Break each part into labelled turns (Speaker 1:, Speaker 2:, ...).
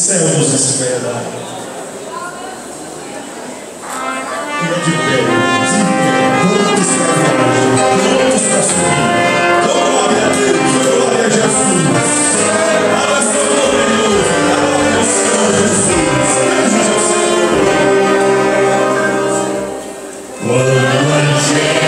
Speaker 1: céu nos espera. Fica de pé, prontos para a viagem, prontos para subir. Glória a Deus, glória a Jesus. Alação glorioso, adoração a Jesus. Beijo ao Senhor. Quando a gente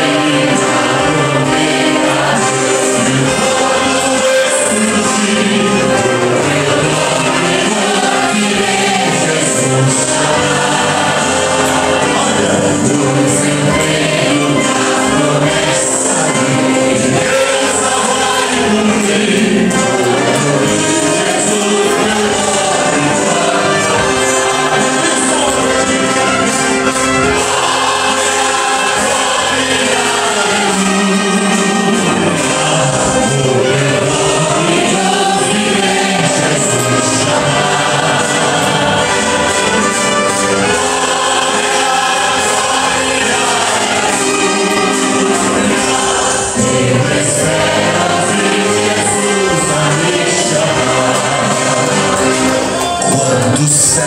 Speaker 1: do céu,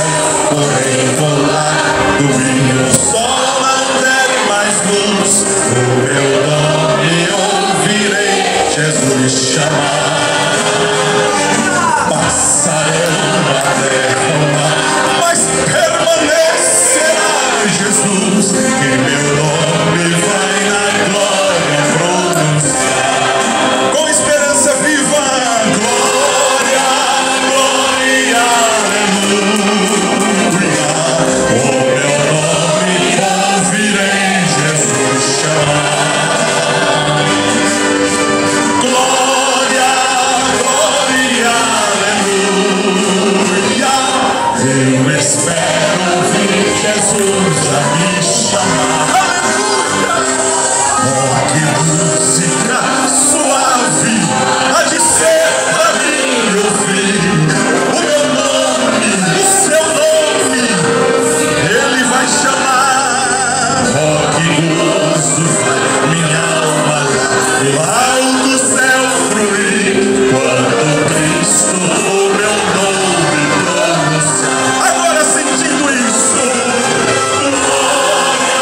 Speaker 1: porém colado, e o sol não der mais luz, o meu nome ouvirei Jesus chamar. Passarão até o mar, mas permanecerá Jesus, que meu nome vai na glória pronunciar. Com esperança viva, glória, glória, aleluia. O meu nome ouvirei Jesus chamar. Glória, glória, aleluia. Eu espero ouvir Jesus a me chamar. Oh, que música suave há de ser pra mim ouvir. O meu nome, o seu nome, ele vai chamar. Oh, que gozo vai minha alma lá do céu fruir, quando Cristo o meu nome pronunciar. Agora sentindo isso, glória,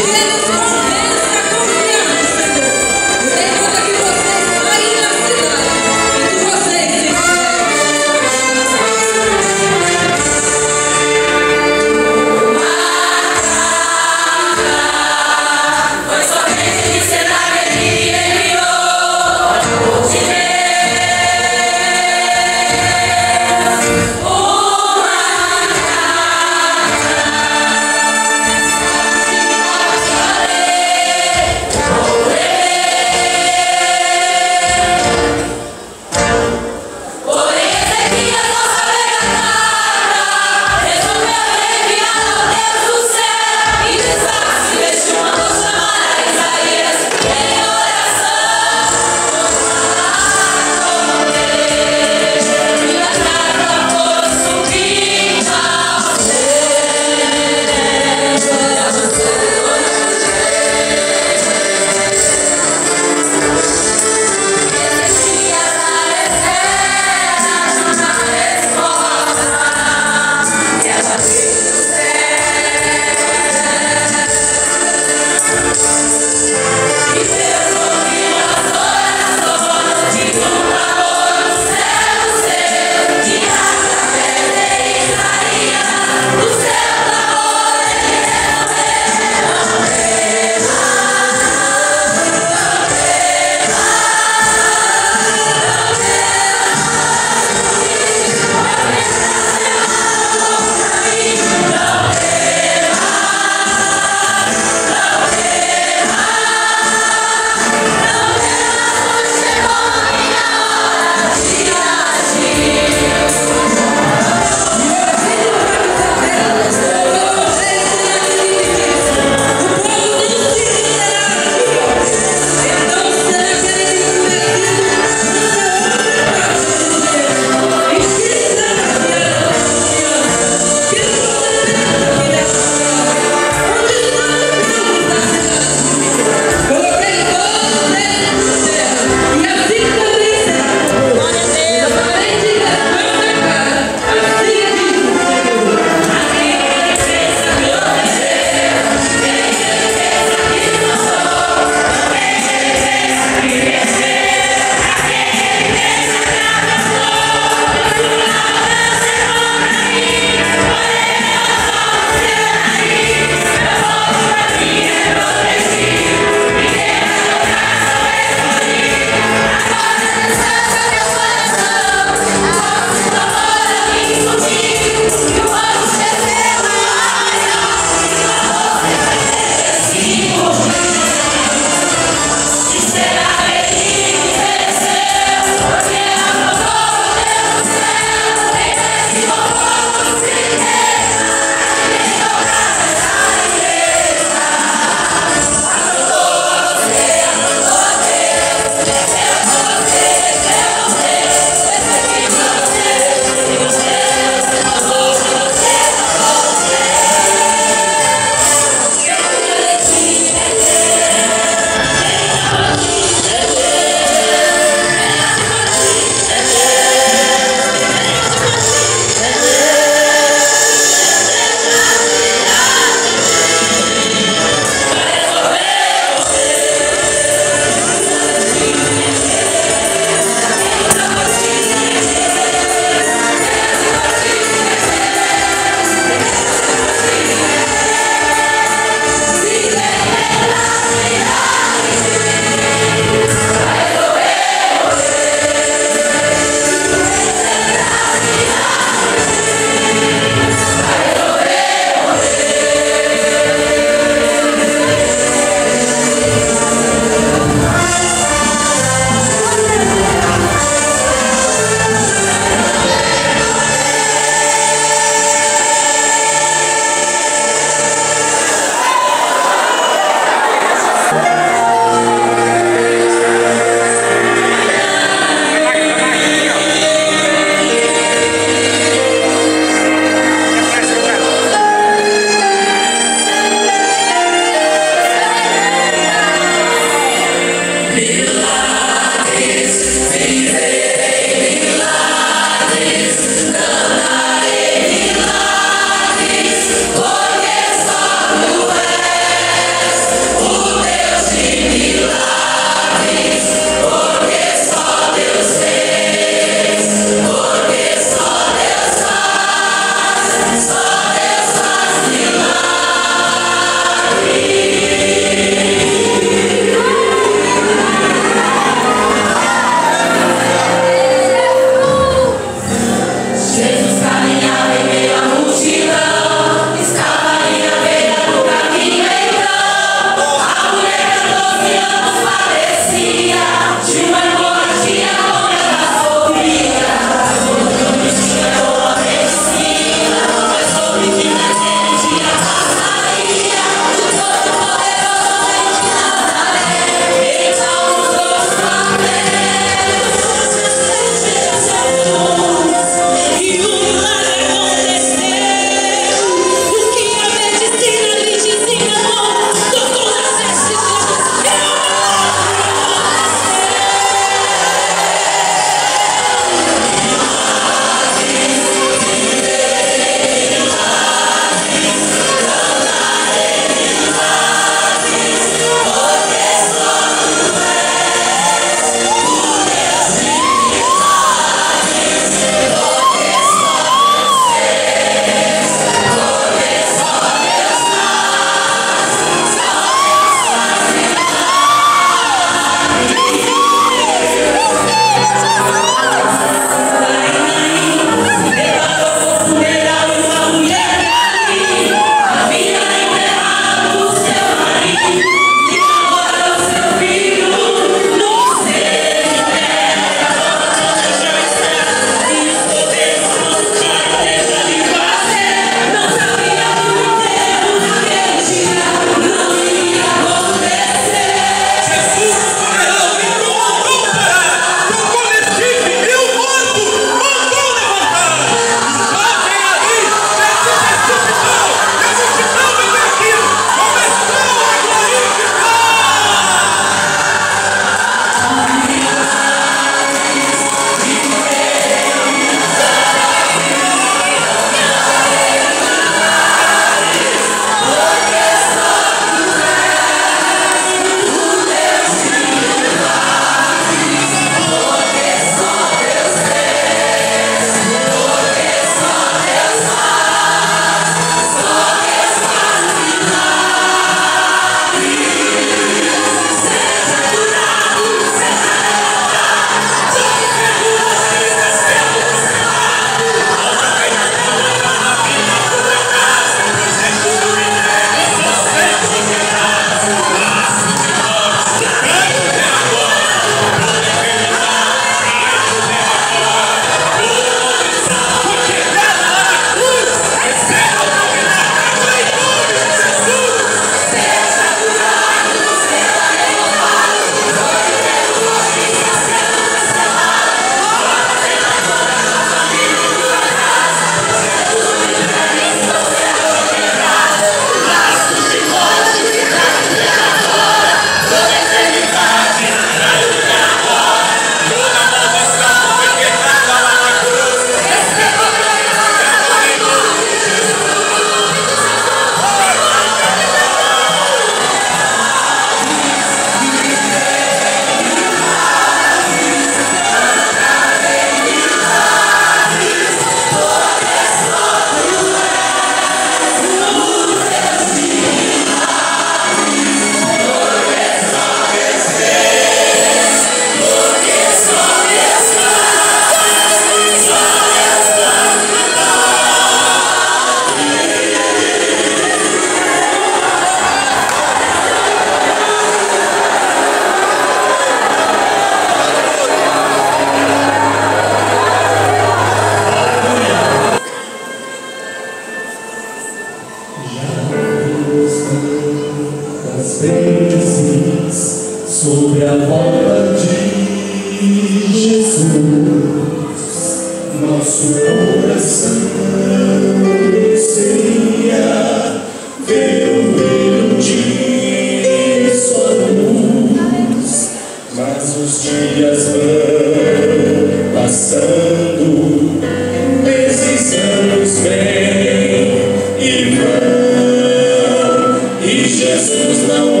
Speaker 1: Jesus não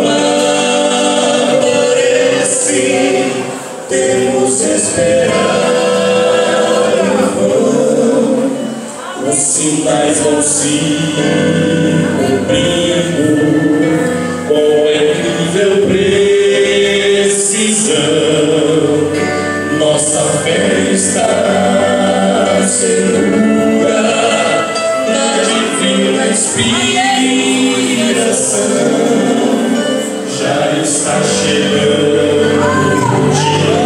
Speaker 1: aparece, temos esperado em vão. Os sinais vão se cumprindo com incrível precisão. Nossa fé está segura na divina inspiração. Já está chegando o dia.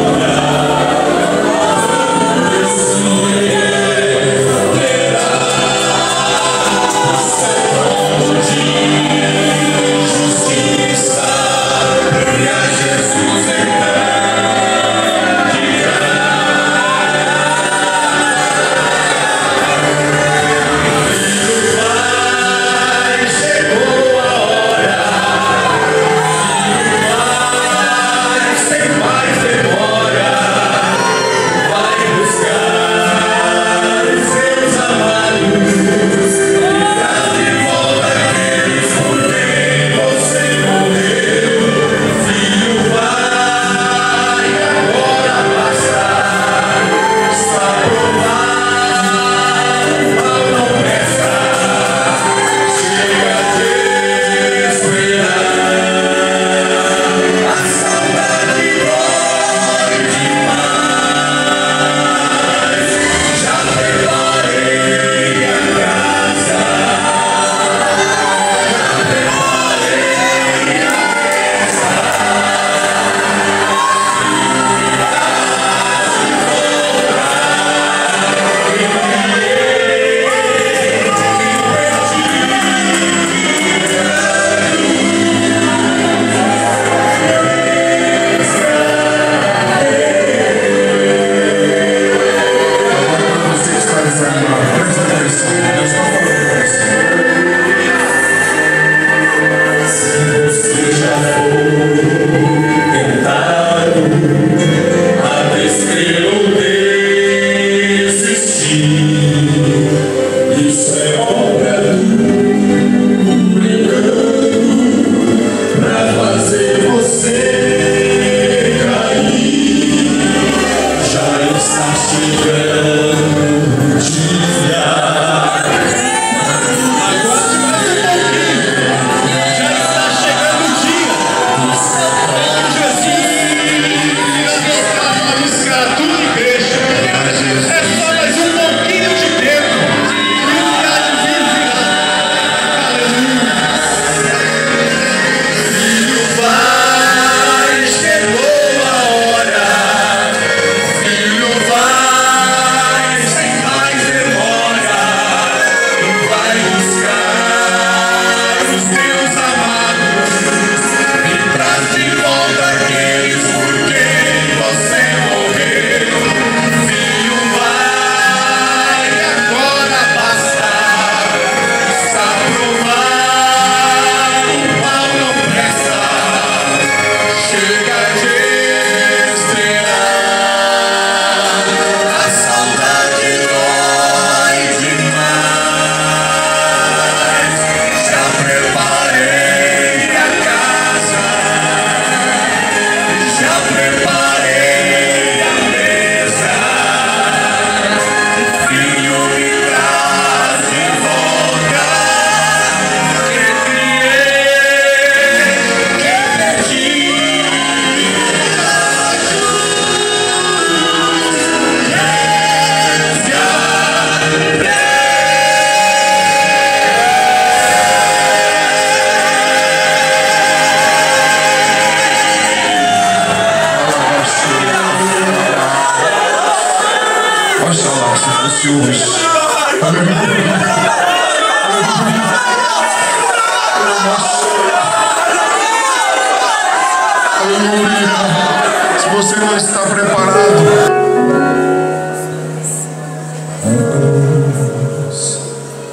Speaker 2: Se você não está preparado,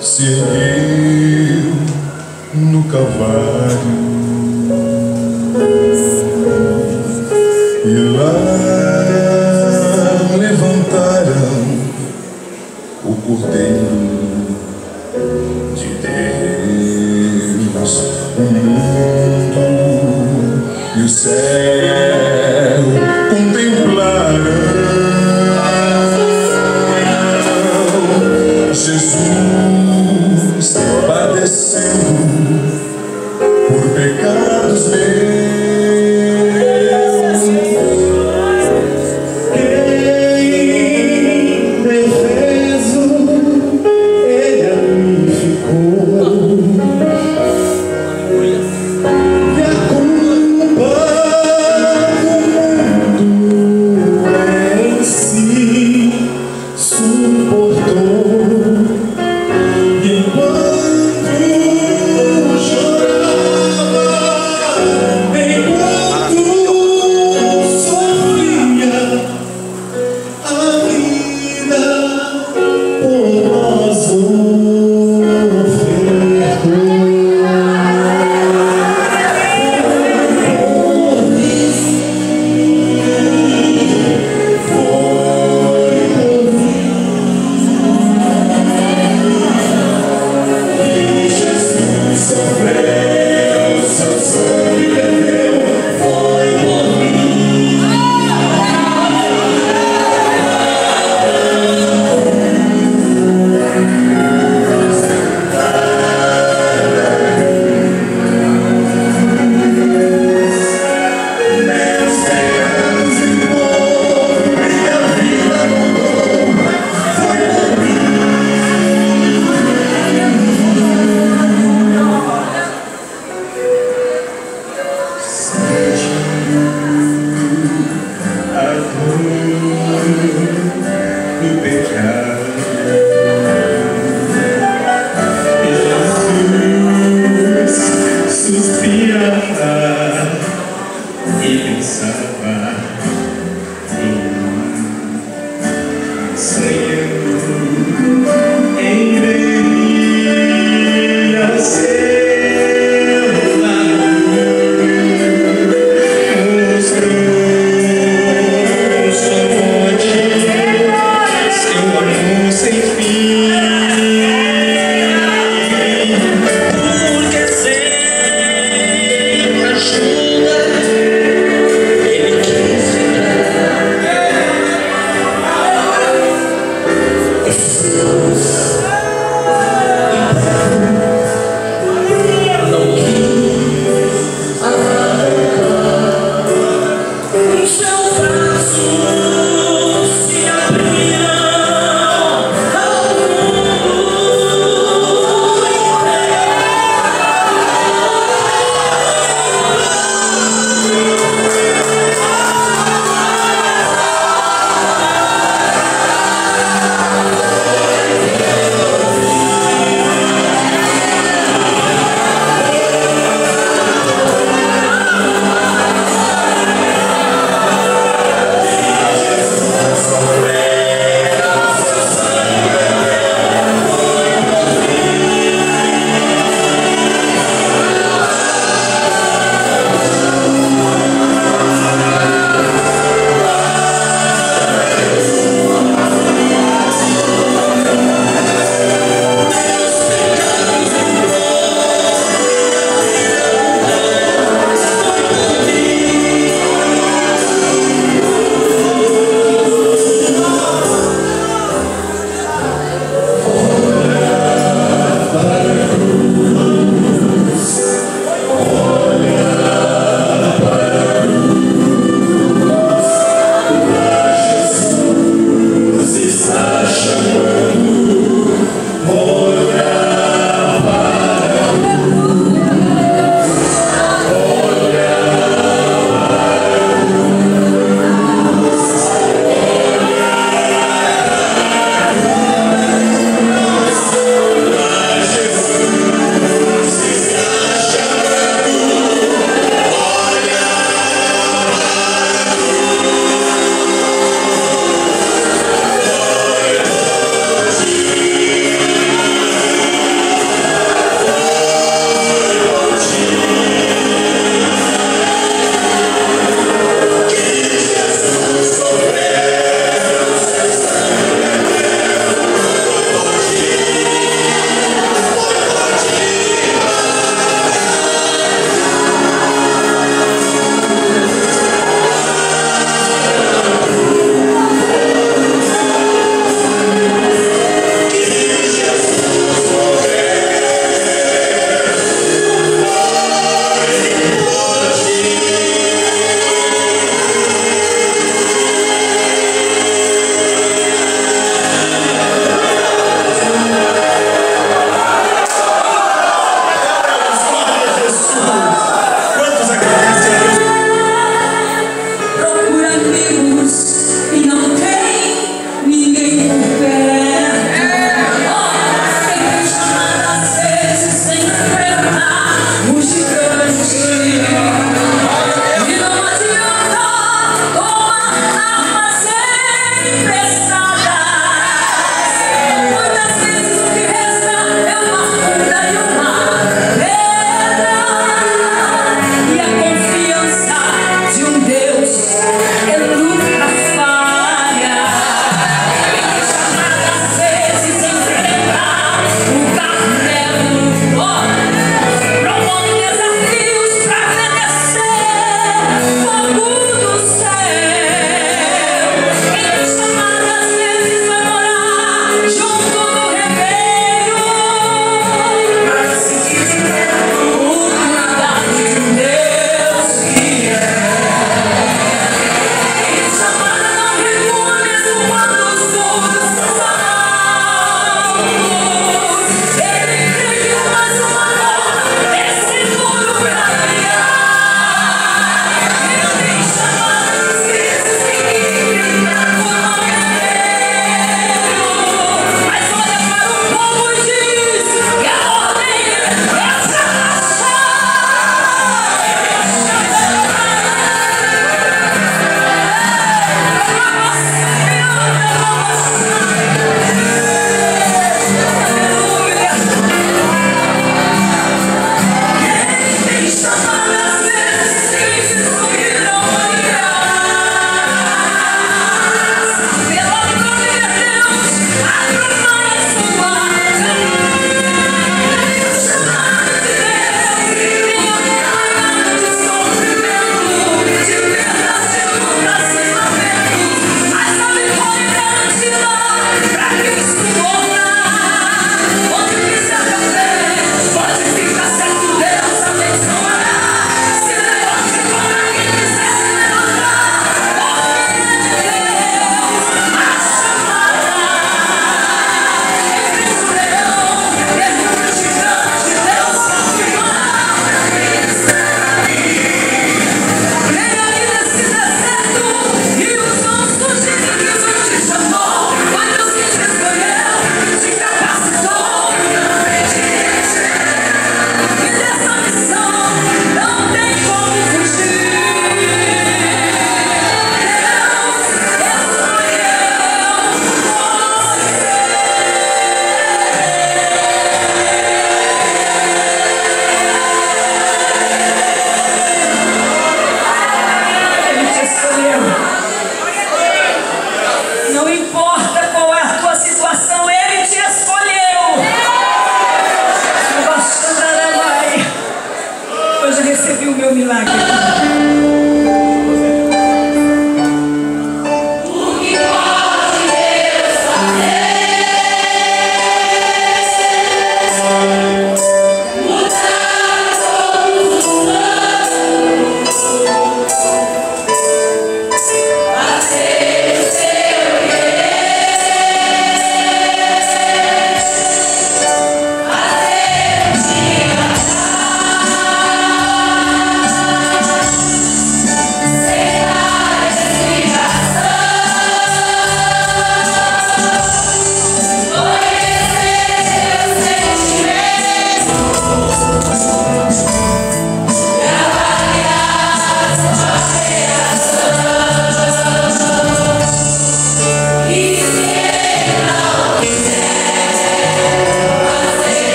Speaker 2: seguiu no Calvário e lá levantaram o Cordeiro de Deus.
Speaker 1: céu contemplarão Jesus padecendo por pecados meus.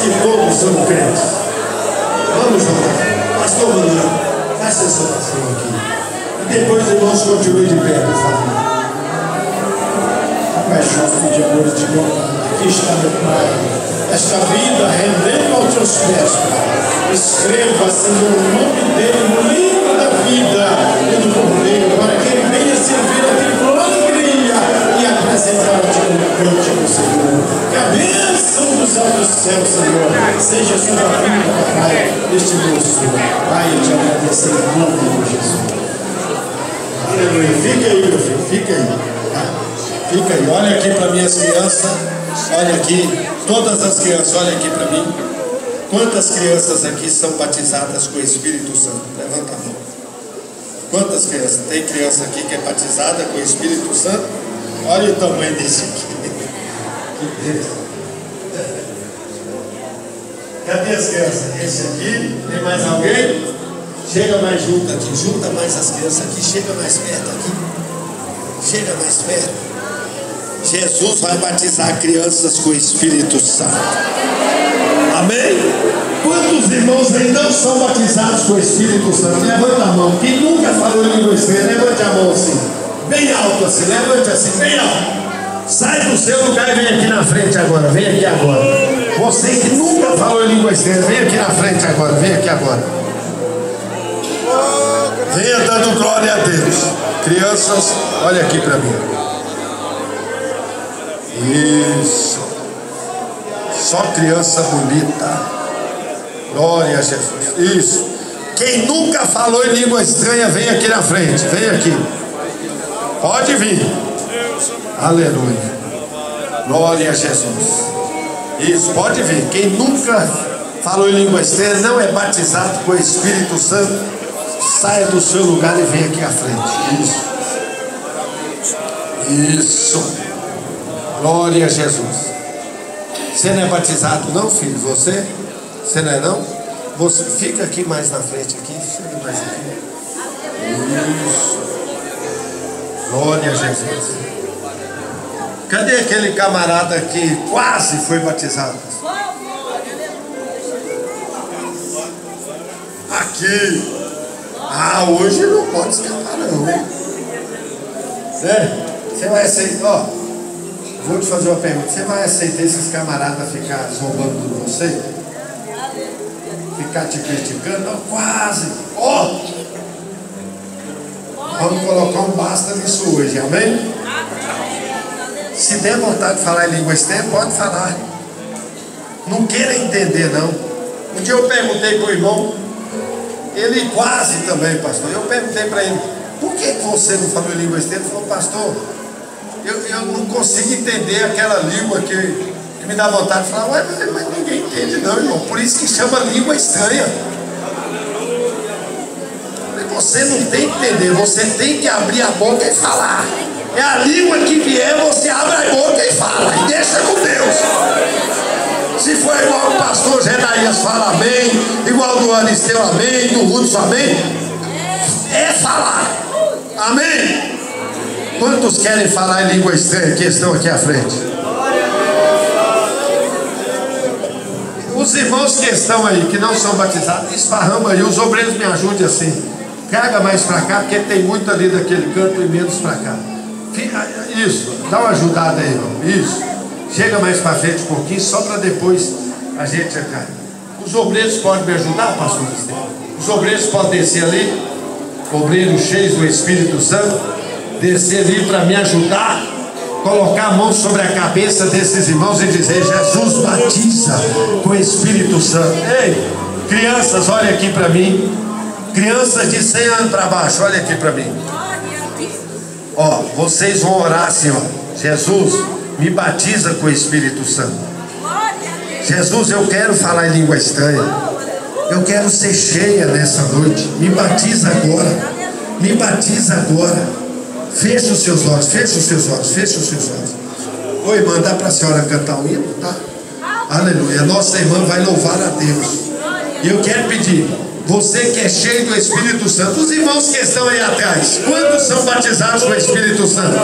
Speaker 3: que todos são crentes. Vamos orar. Pastor Manuel, faça essa oração aqui. E depois os irmãos continuem de pé, por favor. Pai justo de amor e de bondade, aqui está meu Pai, esta vida rendendo aos teus pés, Pai. Escreva, Senhor, o nome dele no livro da vida e do cordeiro, para que ele venha servir a ti com alegria e apresentar-te como cântico, Senhor. Que a bênção dos altos céus, Senhor, seja sobre a vida, Pai, deste moço. Pai, eu te agradeço em nome de Jesus. Aleluia. Fica aí, meu filho, fica aí. Fica aí, olha aqui para minhas crianças, olha aqui, todas as crianças, olha aqui para mim. Quantas crianças aqui são batizadas com o Espírito Santo? Levanta a mão. Quantas crianças? Tem criança aqui que é batizada com o Espírito Santo? Olha o tamanho desse aqui. Cadê as crianças? Esse aqui, tem mais alguém? Chega mais junto aqui, junta mais as crianças aqui, chega mais perto aqui. Chega mais perto. Jesus vai batizar crianças com o Espírito Santo. Amém? Quantos irmãos aí não são batizados com o Espírito Santo? Levanta a mão. Quem nunca falou em língua estranha, levante a mão assim. Bem alto assim, levante assim, bem alto. Sai do seu lugar e vem aqui na frente agora. Vem aqui agora. Você que nunca falou em língua estranha, vem aqui na frente agora. Vem aqui agora. Venha dando glória a Deus. Crianças, olha aqui para mim. Isso. Só criança bonita. Glória a Jesus. Isso. Quem nunca falou em língua estranha, vem aqui na frente. Vem aqui. Pode vir. Aleluia. Glória a Jesus. Isso, pode vir. Quem nunca falou em língua estranha, não é batizado com o Espírito Santo, saia do seu lugar e vem aqui à frente. Isso. Isso. Glória a Jesus. Você não é batizado não, filho? Você não é não? Você fica aqui mais na frente aqui. Chega mais aqui. Isso. Glória a Jesus. Cadê aquele camarada que quase foi batizado? Aqui. Ah, hoje não pode escapar não. Você vai aceitar, ó. Vou te fazer uma pergunta. Você vai aceitar esses camaradas ficar zombando de você? Ficar te criticando? Não, quase. Ó. Vamos colocar um basta nisso hoje, amém? Se der vontade de falar em língua estranha, pode falar. Não queira entender, não. Um dia eu perguntei para o irmão, ele quase também, pastor. Eu perguntei para ele, por que você não falou em língua estranha? Ele falou, pastor, eu não consigo entender aquela língua que me dá vontade de falar. Ué, mas ninguém entende não, irmão. Por isso que chama língua estranha. Você não tem que entender, você tem que abrir a boca e falar. É a língua que vier, você abre a boca e fala. E deixa com Deus. Se for igual o pastor Gedaías fala amém, igual do Aristeu amém, do Hudson amém, é falar. Amém? Quantos querem falar em língua estranha que estão aqui à frente? Os irmãos que estão aí, que não são batizados, esfarrama aí. Os obreiros me ajudem assim. Carga mais para cá, porque tem muito ali daquele canto e menos para cá. Isso, dá uma ajudada aí, irmão. Isso. Chega mais para frente um pouquinho, só para depois a gente entrar. Os obreiros podem me ajudar, pastor? Os obreiros podem descer ali, obreiros cheios do Espírito Santo, descer ali para me ajudar, colocar a mão sobre a cabeça desses irmãos e dizer: Jesus batiza com o Espírito Santo. Ei, crianças, olha aqui para mim. Crianças de 100 anos para baixo, olha aqui para mim. Ó, vocês vão orar assim, ó. Jesus, me batiza com o Espírito Santo. Jesus, eu quero falar em língua estranha. Eu quero ser cheia nessa noite. Me batiza agora. Me batiza agora. Feche os seus olhos, feche os seus olhos, feche os seus olhos. Oi, irmã, dá para a senhora cantar um hino? Tá? Aleluia. Nossa irmã vai louvar a Deus. E eu quero pedir, você que é cheio do Espírito Santo, os irmãos que estão aí atrás, quantos são batizados com o Espírito Santo?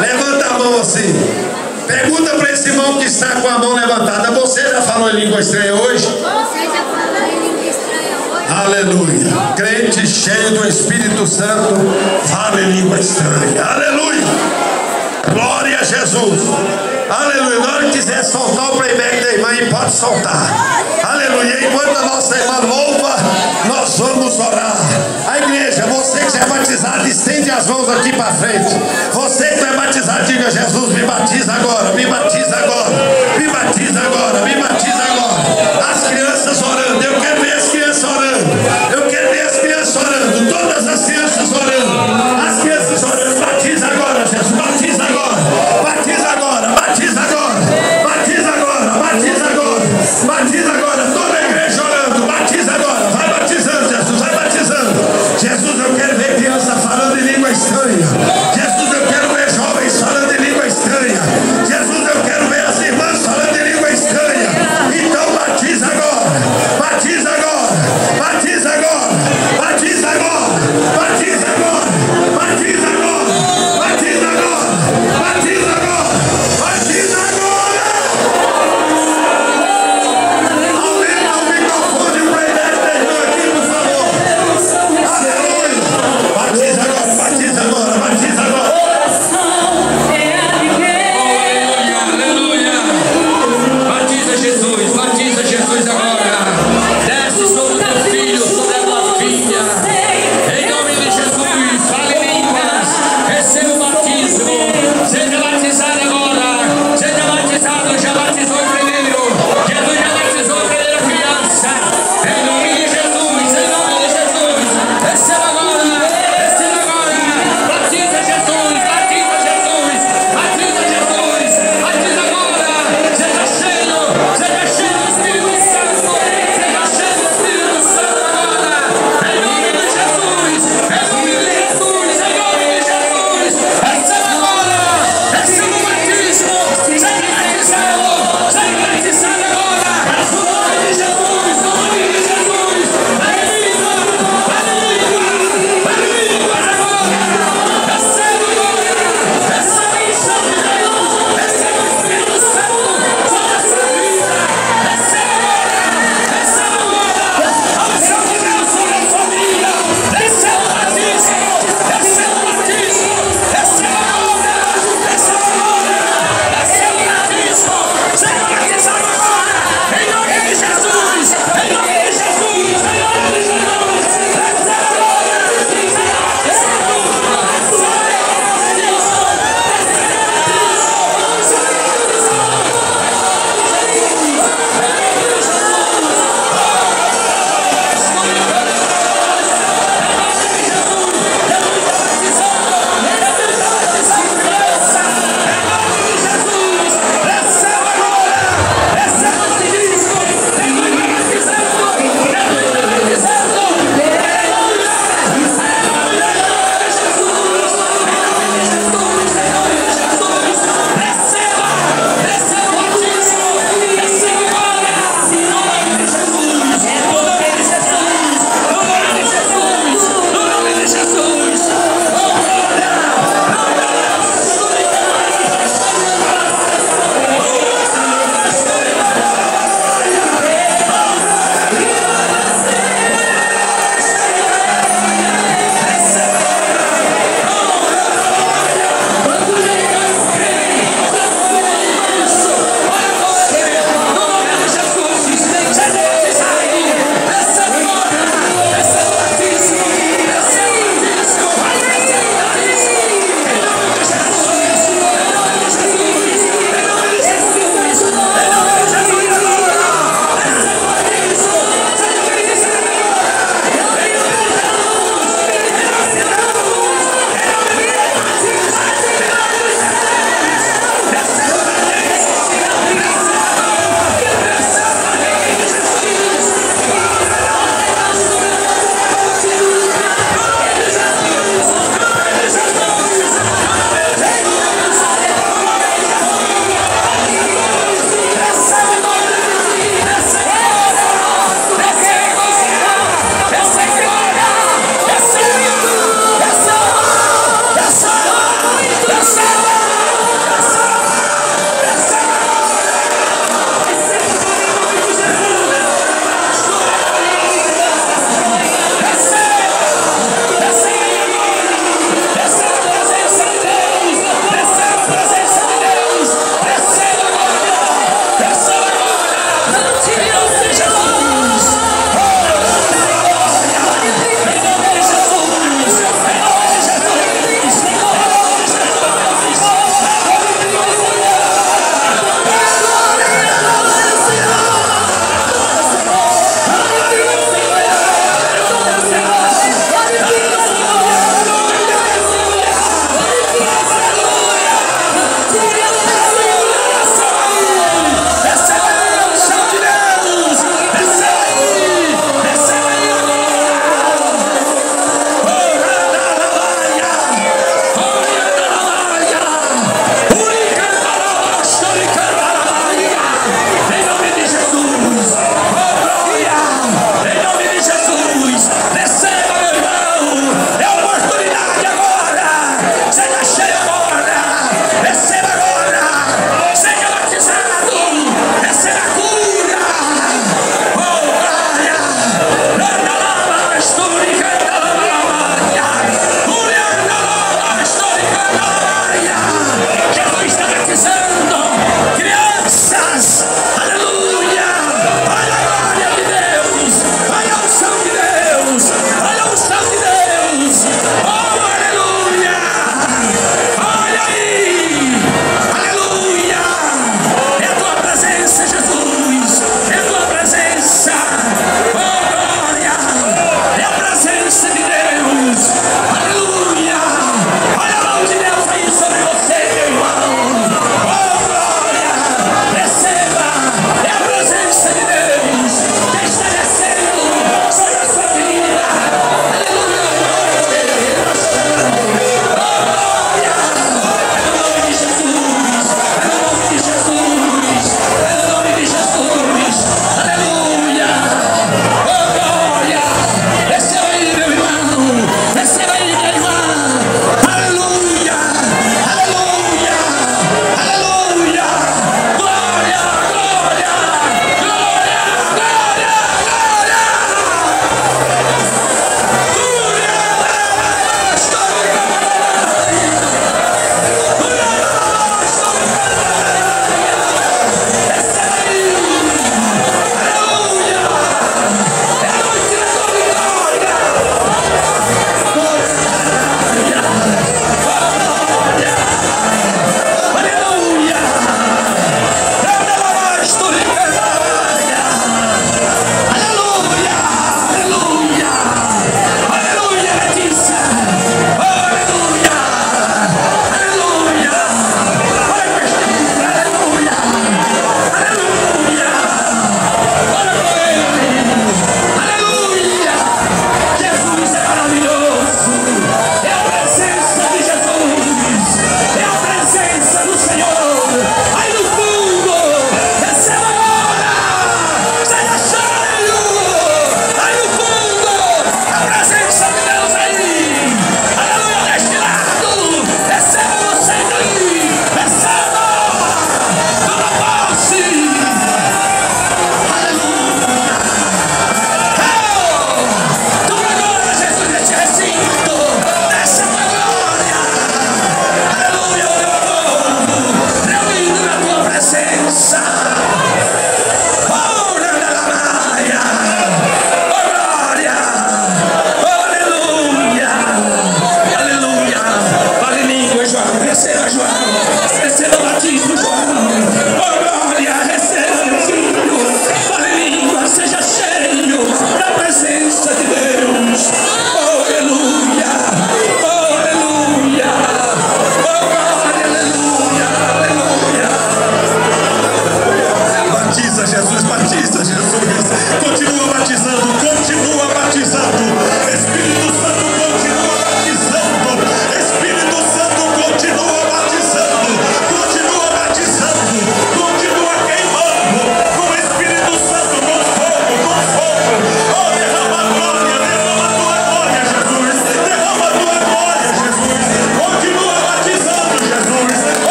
Speaker 3: Levanta a mão assim. Pergunta para esse irmão que está com a mão levantada: você já falou em língua estranha hoje?
Speaker 4: Você já falou em língua estranha hoje?
Speaker 3: Aleluia. Crente cheio do Espírito Santo fala em língua estranha. Aleluia. Glória a Jesus. Aleluia. Na hora que quiser soltar o playback da irmã, pode soltar. Aleluia. Enquanto a nossa irmã louva, nós vamos orar. A igreja, você que já é batizado, estende as mãos aqui para frente. Você que não é batizado, diga: Jesus, me batiza agora, me batiza agora, me batiza agora, me batiza agora. As crianças orando, eu quero ver as crianças orando, eu quero ver as crianças orando, todas as crianças orando, as crianças orando. Batiza agora, Jesus, batiza agora, batiza agora, batiza agora, batiza agora, batiza agora, batiza agora, toda a igreja orando, batiza agora, vai batizando, Jesus, vai batizando. Jesus, eu quero ver crianças falando em língua estranha. Jesus, eu quero ver jovens falando em língua estranha. Jesus, eu quero ver as irmãs falando em língua estranha. Então batiza agora, batiza agora, batiza agora, batiza agora, batiza agora, batiza agora, batiza agora, batiza agora, batiza agora. Aumenta o microfone, o playback da irmã aqui, por favor. Aleluia. Batiza agora, batiza agora, batiza agora.
Speaker 5: Aleluia. Batiza Jesus agora.